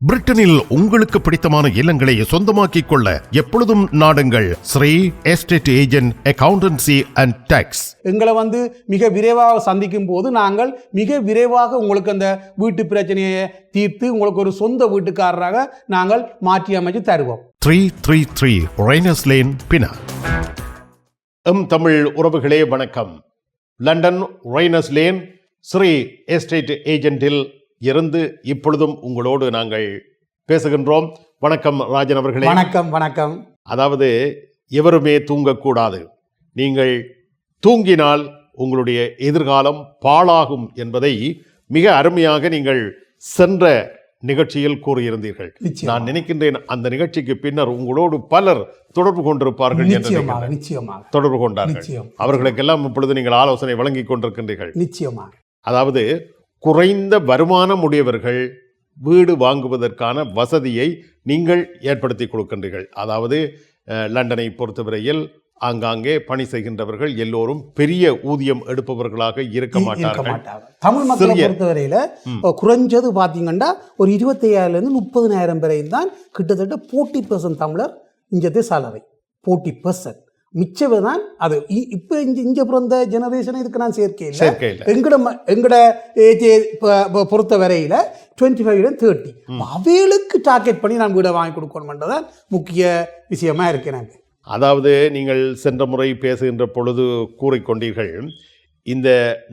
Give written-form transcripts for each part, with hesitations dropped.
பிரிட்டனில் உங்களுக்கு பிடித்தமான இல்லங்களை சொந்தமாக்கிக் கொள்ள எப்பொழுதும் நாடுங்கள் Sri estate agent accountancy and tax. எங்களை மிக விரைவாக சந்திக்கும் போது நாங்கள் மிக விரைவாக உங்களுக்கு அந்த வீட்டு பிரச்சனையை தீர்த்து உங்களுக்கு ஒரு சொந்த வீட்டுக்காரராக நாங்கள் மாற்றி அமைச்சு தருவோம். 333 ரெய்னர்ஸ் லேன், பினா. தமிழ் உறவுகளே வணக்கம். லண்டன் ரெய்னர்ஸ் லேன் ஸ்ரீ எஸ்டேட் ஏஜென்ட்டில் இருந்து இப்பொழுதும் உங்களோடு நாங்கள் பேசுகின்றோம். வணக்கம் ராஜன் அவர்களே. வணக்கம். வணக்கம். அதாவது எவருமே தூங்கக்கூடாது. நீங்கள் தூங்கினால் உங்களுடைய எதிர்காலம் பாழாகும் என்பதை மிக அருமையாக நீங்கள் சென்ற நிகழ்ச்சியில் கூறியிருந்தீர்கள். நான் நினைக்கின்றேன் அந்த நிகழ்ச்சிக்கு பின்னர் உங்களோடு பலர் தொடர்பு கொண்டிருப்பார்கள் என்று தொடர்பு கொண்டார்கள். அவர்களுக்கெல்லாம் இப்பொழுது நீங்கள் ஆலோசனை வழங்கி கொண்டிருக்கின்றீர்கள். நிச்சயமாக. அதாவது குறைந்த வருமானம் உடையவர்கள் வீடு வாங்குவதற்கான வசதியை நீங்கள் ஏற்படுத்தி கொடுக்கின்றீர்கள். அதாவது லண்டனை பொறுத்தவரையில் ஆங்காங்கே பணி செய்கின்றவர்கள் எல்லோரும் பெரிய ஊதியம் எடுப்பவர்களாக இருக்க மாட்டார்கள். தமிழ் மக்களை பொறுத்தவரையில குறைஞ்சது பாத்தீங்கன்னா ஒரு 25,000 30,000 வரையும் தான் கிட்டத்தட்ட 40% தமிழர் இஞ்சத்தை சாலரை 40%. மிச்சவை தான் அது. இப்போ இங்கே பிறந்த ஜெனரேஷனை இதுக்கு நான் சேர்க்கையில் எங்கட ஏஜ் பொறுத்த வரையில் 25 30 அவைகளுக்கு டார்கெட் பண்ணி நான் வீடை வாங்கி கொடுக்கணும்ன்றதான் முக்கிய விஷயமா இருக்கிறாங்க. அதாவது நீங்கள் சென்ற முறை பேசுகின்ற பொழுது கூறிக்கொண்டீர்கள், இந்த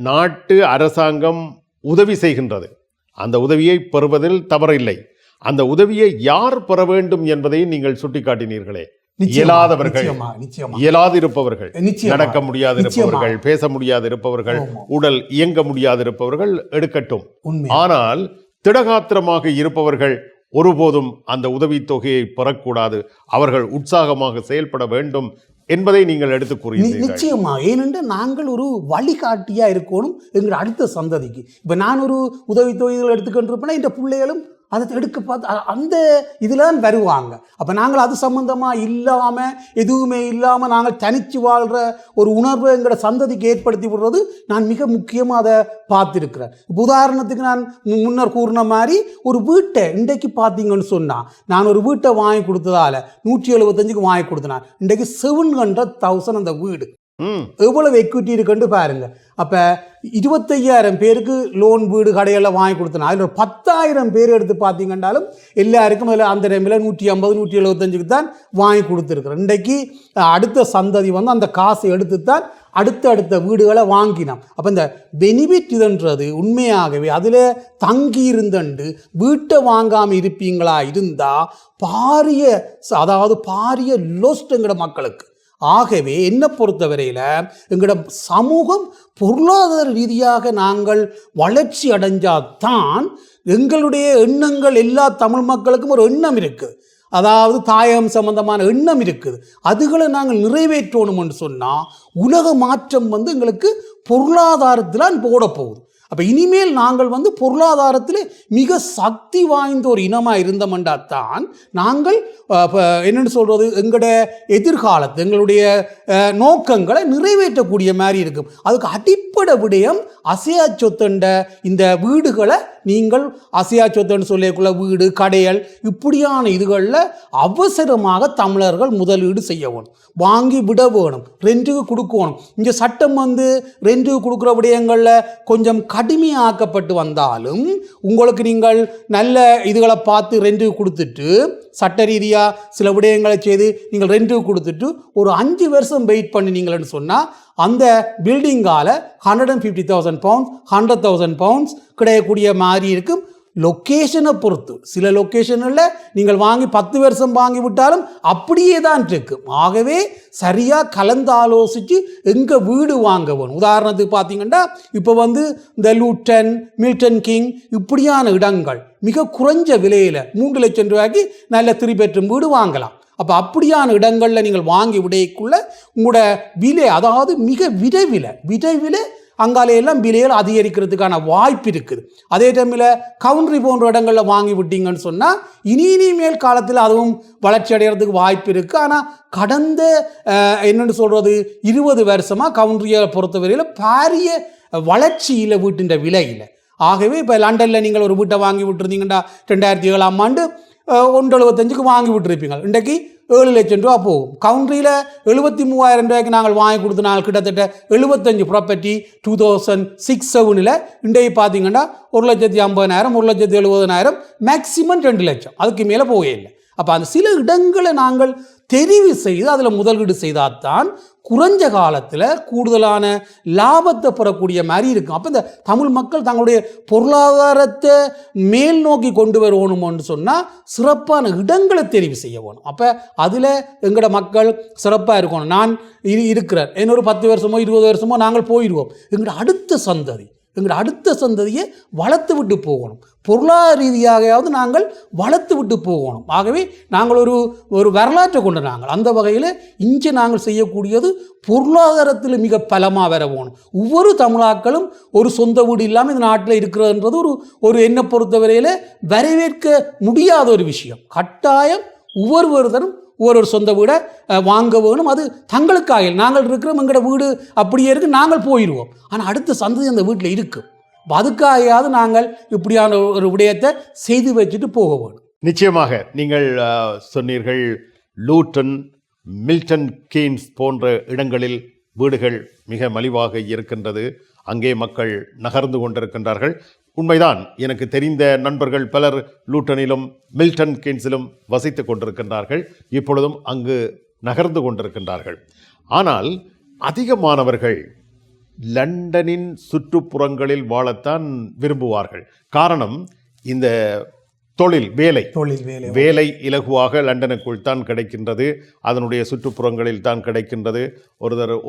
நாட்டு அரசாங்கம் உதவி செய்கின்றது, அந்த உதவியை பெறுவதில் தவறில்லை. அந்த உதவியை யார் பெற வேண்டும் என்பதை நீங்கள் சுட்டிக்காட்டினீர்களே. இயலாதவர்கள், இயலாது இருப்பவர்கள், நடக்க முடியாது இருப்பவர்கள், பேச முடியாது இருப்பவர்கள், உடல் இயங்க முடியாது இருப்பவர்கள் எடுக்கட்டும். ஆனால் திடகாத்திரமாக இருப்பவர்கள் ஒருபோதும் அந்த உதவித்தொகையை பெறக்கூடாது. அவர்கள் உற்சாகமாக செயல்பட வேண்டும் என்பதை நீங்கள் எடுத்து கூறுகிறீர்கள். நிச்சயமா. ஏனென்றால் நாங்கள் ஒரு வழிகாட்டியா இருக்கணும் எங்கள் அடுத்த சந்ததிக்கு. இப்ப நான் ஒரு உதவித்தொகைகள் எடுத்துக்கொண்டிருப்பேன்னா இந்த பிள்ளைகளும் அதை எடுக்க பார்த்து அந்த இதில் தான் வருவாங்க. அப்போ நாங்கள் அது சம்பந்தமாக இல்லாமல் எதுவுமே இல்லாமல் நாங்கள் தனித்து வாழ்கிற ஒரு உணர்வை எங்களோட சந்ததிக்கு ஏற்படுத்தி விடுறது நான் மிக முக்கியமாக அதை பார்த்துருக்கிறேன். இப்போ உதாரணத்துக்கு நான் முன்னர் கூறின மாதிரி ஒரு வீட்டை இன்றைக்கு பார்த்தீங்கன்னு சொன்னால், நான் ஒரு வீட்டை வாங்கி கொடுத்ததால 175க்கு வாங்கி கொடுத்தேன். இன்றைக்கு 700,000 அந்த வீடு. எவ்வளவு எக்விட்டி இருக்குன்னு பாருங்க. அப்ப 25,000 பேருக்கு லோன் வீடு கடையெல்லாம் வாங்கி கொடுத்தனா அதில் 10,000 பேர் எடுத்து பார்த்தீங்கன்னாலும் எல்லாருக்கும் அதில் அந்த டைமில் 150 175க்கு தான் வாங்கி கொடுத்துருக்குறேன். இன்றைக்கு அடுத்த சந்ததி அந்த காசை எடுத்து தான் அடுத்த வீடுகளை வாங்கினோம். அப்போ இந்த பெனிஃபிட் இதுன்றது உண்மையாகவே அதில் தங்கி இருந்தண்டு வீட்டை வாங்காமல் இருப்பீங்களா இருந்தால் பாரிய லோஸ்ட்டுங்கிற மக்களுக்கு. ஆகவே என்னை பொறுத்தவரையில் எங்களோட சமூகம் பொருளாதார ரீதியாக நாங்கள் வளர்ச்சி அடைஞ்சாதான் எங்களுடைய எண்ணங்கள் எல்லா தமிழ் மக்களுக்கும் ஒரு எண்ணம் இருக்குது. அதாவது தாயகம் சம்பந்தமான எண்ணம் இருக்குது. அதுகளை நாங்கள் நிறைவேற்றணும்னு சொன்னால் உலக மாற்றம் எங்களுக்கு பொருளாதாரத்தில் போட போகுது. அப்போ இனிமேல் நாங்கள் பொருளாதாரத்தில் மிக சக்தி வாய்ந்த ஒரு இனமாக இருந்தோம்டாத்தான் நாங்கள் என்னென்னு சொல்கிறது எங்களோட எதிர்காலத்து எங்களுடைய நோக்கங்களை நிறைவேற்றக்கூடிய மாதிரி இருக்கும். அதுக்கு அடிப்படை விடயம் அசையா சொத்துண்ட இந்த வீடுகளை நீங்கள் அசையா சொத்துன்னு சொல்லக்குள்ள வீடு கடைகள் இப்படியான இதுகளில் அவசரமாக தமிழர்கள் முதலீடு செய்ய வேணும், வாங்கி விட வேணும், ரெண்டுக்கு கொடுக்கணும். இங்கே சட்டம் ரெண்டுக்கு கொடுக்குற விடயங்களில் கொஞ்சம் கடுமையாக்கப்பட்டு வந்தாலும் உங்களுக்கு நீங்கள் நல்ல இதுகளை பார்த்து ரெண்டுக்கு கொடுத்துட்டு சட்ட ரீதியாக சில விடயங்களை செய்து நீங்கள் ரெண்டுக்கு கொடுத்துட்டு ஒரு 5 வருஷம் வெயிட் பண்ணினீங்கன்னு சொன்னால் அந்த பில்டிங்கால 150,000 பவுண்ட்ஸ் 100,000 பவுண்ட்ஸ் கிடைக்கக்கூடிய மாதிரி இருக்கும். லொக்கேஷனை பொறுத்து சில லொக்கேஷனில் நீங்கள் வாங்கி 10 வருஷம் வாங்கி விட்டாலும் அப்படியே தான் இருக்கும். ஆகவே சரியாக கலந்து ஆலோசித்து எங்கே வீடு வாங்க வேணும். உதாரணத்துக்கு பார்த்தீங்கன்னா இப்போ இந்த லூட்டன் மில்டன் கிங் இப்படியான இடங்கள் மிக குறைஞ்ச விலையில் 3 லட்சம் ரூபாய்க்கு நல்ல 3 பெட்ரூம் வீடு வாங்கலாம். அப்போ அப்படியான இடங்களில் நீங்கள் வாங்கி விடைக்குள்ள உங்களோட விலை, அதாவது மிக விரைவில் அங்காலையெல்லாம் விலைகள் அதிகரிக்கிறதுக்கான வாய்ப்பு இருக்குது. அதே டைமில் கவுண்ட்ரி போன்ற இடங்களில் வாங்கி விட்டீங்கன்னு சொன்னால் இனிமேல் காலத்தில் அதுவும் வளர்ச்சி அடைகிறதுக்கு வாய்ப்பு இருக்குது. ஆனால் கடந்த என்னென்னு சொல்கிறது 20 வருஷமாக கவுண்ட்ரியை பொறுத்தவரையில் பாரிய வளர்ச்சியில் வீட்டின் விலையில் ஆகவே இப்போ லண்டனில் நீங்கள் ஒரு வீட்டை வாங்கி விட்டுருந்தீங்கன்னா 2007ஆம் ஆண்டு 1.75க்கு வாங்கி விட்டுருப்பீங்க. இன்றைக்கு 7 லட்சம் ரூபா போகும். கவுண்ட்ரியில் 73,000 ரூபாய்க்கு நாங்கள் வாங்கி கொடுத்து நாங்கள் கிட்டத்தட்ட 75 ப்ராப்பர்ட்டி 2006-07 இன்றைக்கு பார்த்தீங்கன்னா 1,50,000 1,70,000 மேக்சிமம் 2 லட்சம், அதுக்கு மேலே போகவே இல்லை. அப்போ அந்த சில இடங்களை நாங்கள் தெரிவு செய்து அதில் முதலீடு செய்தால்தான் குறைஞ்ச காலத்தில் கூடுதலான லாபத்தை பெறக்கூடிய மாதிரி இருக்கும். அப்போ இந்த தமிழ் மக்கள் தங்களுடைய பொருளாதாரத்தை மேல் நோக்கி கொண்டு வரணும்னு சொன்னால் சிறப்பான இடங்களை தெரிவு செய்ய வேணும். அப்போ அதில் எங்களோட மக்கள் சிறப்பாக இருக்கணும். நான் இருக்கிறேன், இன்னொரு 10 வருஷமோ 20 வருஷமோ நாங்கள் போயிடுவோம். எங்களோட அடுத்த சந்ததியை வளர்த்து விட்டு போகணும், பொருளாதார ரீதியாகவாவது நாங்கள் வளர்த்து விட்டு போகணும். ஆகவே நாங்கள் ஒரு வரலாற்றை கொண்டு நாங்கள் அந்த வகையில் இங்கே நாங்கள் செய்யக்கூடியது பொருளாதாரத்தில் மிக பலமாக வர போகணும். ஒவ்வொரு தமிழாக்களும் ஒரு சொந்த வீடு இல்லாமல் இந்த நாட்டில் இருக்கிறதுன்றது ஒரு என்னை பொறுத்தவரையில் வரவேற்க முடியாத ஒரு விஷயம். கட்டாயம் ஒவ்வொருவரும் ஒரு சொந்த வீடை வாங்க வேணும். அது தங்களுக்காக நாங்கள் இருக்கிறோம், எங்களோட வீடு அப்படியே இருக்குது, நாங்கள் போயிடுவோம். ஆனால் அடுத்த சந்ததி அந்த வீட்டில் இருக்குது. அதுக்காகயாவது நாங்கள் இப்படியான ஒரு விடயத்தை செய்து வச்சுட்டு போக வேணும். நிச்சயமாக நீங்கள் சொன்னீர்கள், லூட்டன், மில்டன் கீன்ஸ் போன்ற இடங்களில் வீடுகள் மிக மலிவாக இருக்கின்றது, அங்கே மக்கள் நகர்ந்து கொண்டிருக்கின்றார்கள். உண்மைதான். எனக்கு தெரிந்த நண்பர்கள் பலர் லூட்டனிலும் மில்டன் கீன்ஸிலும் வசித்து கொண்டிருக்கின்றார்கள், இப்பொழுதும் அங்கு நகர்ந்து கொண்டிருக்கின்றார்கள். ஆனால் அதிகமானவர்கள் லண்டனின் சுற்றுப்புறங்களில் வாழத்தான் விரும்புவார்கள். காரணம், இந்த வேலை இலகுவாக லண்டனுக்குள் தான் கிடைக்கின்றது, அதனுடைய சுற்றுப்புறங்களில் தான் கிடைக்கின்றது.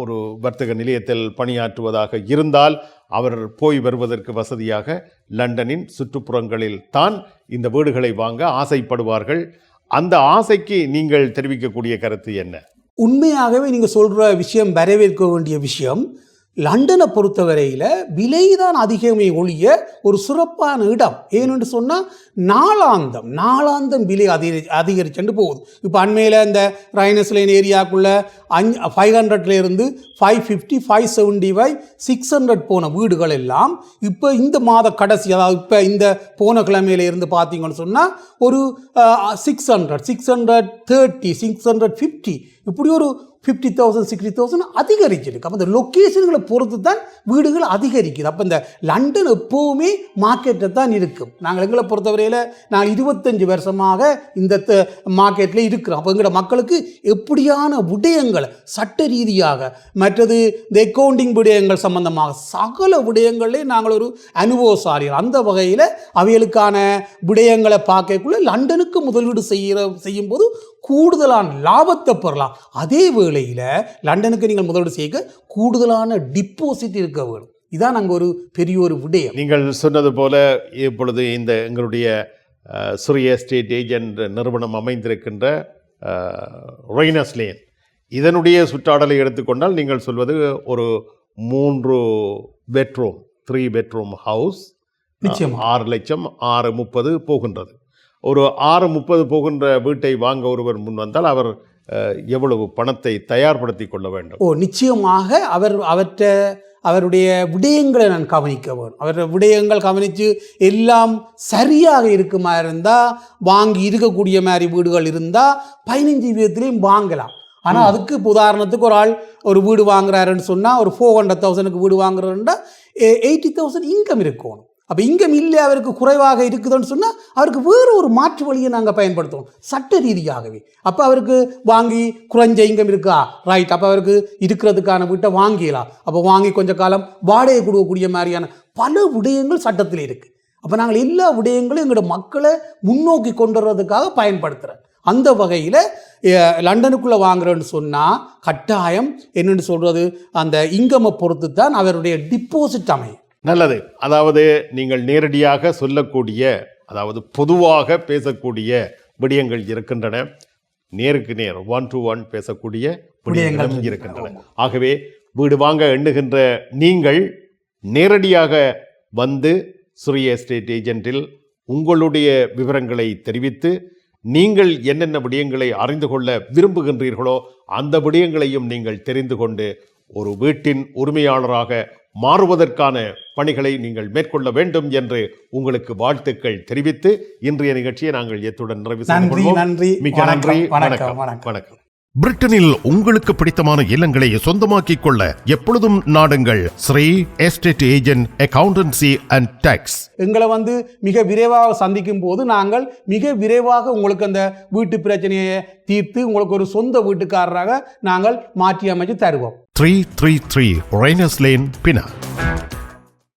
ஒரு வர்த்தக நிலையத்தில் பணியாற்றுவதாக இருந்தால் அவர் போய் வருவதற்கு வசதியாக லண்டனின் சுற்றுப்புறங்களில் தான் இந்த வீடுகளை வாங்க ஆசைப்படுவார்கள். அந்த ஆசைக்கு நீங்கள் தெரிவிக்கக்கூடிய கருத்து என்ன? உண்மையாகவே நீங்கள் சொல்கிற விஷயம் வரவேற்க வேண்டிய விஷயம். லண்டனை பொறுத்தவரையில் விலை தான் அதிகமே ஒழிய ஒரு சிறப்பான இடம். ஏன்னு சொன்னால் நாளாந்தம் விலை அதிகரிச்சுட்டு போகுது. இப்போ அண்மையில் இந்த ரைனஸ் லைன் ஏரியாவுக்குள்ளே 500 550 575 600 போன வீடுகள் எல்லாம் இப்போ இந்த மாத கடைசி, அதாவது இப்போ இந்த போன கிழமையில இருந்து பார்த்தீங்கன்னு சொன்னால் ஒரு 600 630 650 இப்படி ஒரு 50,000 60,000 அதிகரிச்சிருக்கு. அப்போ இந்த லொக்கேஷன்களை பொறுத்து தான் வீடுகள் அதிகரிக்குது. அப்போ இந்த லண்டன் எப்போவுமே மார்க்கெட்டை தான் இருக்கும். நாங்கள் எங்களை பொறுத்தவரையில் நாங்கள் 25 வருஷமாக இந்த மார்க்கெட்டில் இருக்கிறோம். அப்போ எங்களோட மக்களுக்கு எப்படியான விடயங்களை சட்ட ரீதியாக மற்றது இந்த அக்கௌண்டிங் விடயங்கள் சம்பந்தமாக சகல விடயங்களே நாங்கள் ஒரு அனுபவசாலிகள். அந்த வகையில் அவைகளுக்கான விடயங்களை பார்க்கக்குள்ள லண்டனுக்கு முதலீடு செய்யும்போது கூடுதலான லாபத்தை பெறலாம். அதே வேளையில் லண்டனுக்கு நீங்கள் முதலீடு செய்ய கூடுதலான டிப்போசிட் இருக்க வேணும். இதான் நாங்கள் ஒரு பெரிய ஒரு விடயம். நீங்கள் சொன்னது போல இப்பொழுது இந்த எங்களுடைய சூரிய எஸ்டேட் ஏஜென்ட் நிறுவனம் அமைந்திருக்கின்ற ரைனஸ் லேன், இதனுடைய சுற்றாடலை எடுத்துக்கொண்டால் நீங்கள் சொல்வது ஒரு 3 பெட்ரூம் 3 பெட்ரூம் ஹவுஸ் 6 லட்சம் 630 போகின்றது. ஒரு 630 போகின்ற வீட்டை வாங்க ஒருவர் முன் வந்தால் அவர் எவ்வளவு பணத்தை தயார்படுத்தி கொள்ள வேண்டும்? நிச்சயமாக அவருடைய விடயங்களை நான் கவனிக்க வேண்டும். அவருடைய விடயங்கள் கவனித்து எல்லாம் சரியாக இருக்குமா இருந்தால், வாங்கி இருக்கக்கூடிய மாதிரி வீடுகள் இருந்தால் 15% வாங்கலாம். ஆனால் அதுக்கு உதாரணத்துக்கு ஒரு ஆள் ஒரு வீடு வாங்குறாருன்னு சொன்னால், ஒரு 400,000க்கு வீடு வாங்குறாருன்னா 80,000 இன்கம் இருக்கணும். அப்போ இன்கம் இல்லை, அவருக்கு குறைவாக இருக்குதுன்னு சொன்னால் அவருக்கு வேறு ஒரு மாற்று வழியை நாங்கள் பயன்படுத்துவோம் சட்ட ரீதியாகவே. அப்போ அவருக்கு வாங்கி குறைஞ்ச இன்கம் இருக்கா, ரைட், அப்போ அவருக்கு இருக்கிறதுக்கான வீட்டை வாங்கிடலாம். அப்போ வாங்கி கொஞ்ச காலம் வாடகை கொடுக்கக்கூடிய மாதிரியான பல விடயங்கள் சட்டத்தில் இருக்குது. அப்போ நாங்கள் எல்லா விடயங்களும் எங்களோட மக்களை முன்னோக்கி கொண்டு வர்றதுக்காக பயன்படுத்துகிறோம். அந்த வகையில் லண்டனுக்குள்ளே வாங்குறேன்னு சொன்னால் கட்டாயம் என்னென்னு சொல்கிறது, அந்த இன்கம்மை பொறுத்து தான் அவருடைய டிப்போசிட் அமையும். நல்லது. அதாவது நீங்கள் நேரடியாக சொல்லக்கூடிய, அதாவது பொதுவாக பேசக்கூடிய விடயங்கள் இருக்கின்றன, நேருக்கு நேர் 1-to-1 பேசக்கூடிய விடயங்களும் இருக்கின்றன. ஆகவே வீடு வாங்க எண்ணுகின்ற நீங்கள் நேரடியாக வந்து சூரிய எஸ்டேட் ஏஜென்ட்டில் உங்களுடைய விவரங்களை தெரிவித்து நீங்கள் என்னென்ன விடயங்களை அறிந்து கொள்ள விரும்புகின்றீர்களோ அந்த விடயங்களையும் நீங்கள் தெரிந்து கொண்டு ஒரு வீட்டின் உரிமையாளராக மாறுவதற்கான பணிகளை நீங்கள் மேற்கொள்ள வேண்டும் என்று உங்களுக்கு வாழ்த்துக்கள் தெரிவித்து இன்றைய நிகழ்ச்சியை நாங்கள் எத்துடன் நிறைவு செய்து கொள்வோம். நன்றி. மிக்க நன்றி. வணக்கம். வணக்கம். பிரிட்டனில் உங்களுக்கு பிடித்தமான இல்லங்களை சொந்தமாக்கிக் கொள்ள எப்பொழுதும் நாடுங்கள் Sri estate agent accountancy and tax. எங்களை மிக விரைவாக சந்திக்கும் போது நாங்கள் மிக விரைவாக உங்களுக்கு அந்த வீட்டு பிரச்சனையை தீர்த்து உங்களுக்கு ஒரு சொந்த வீட்டுக்காரராக நாங்கள் மாற்றி அமைச்சு தருவோம். 333 Rainers Lane, Pinner.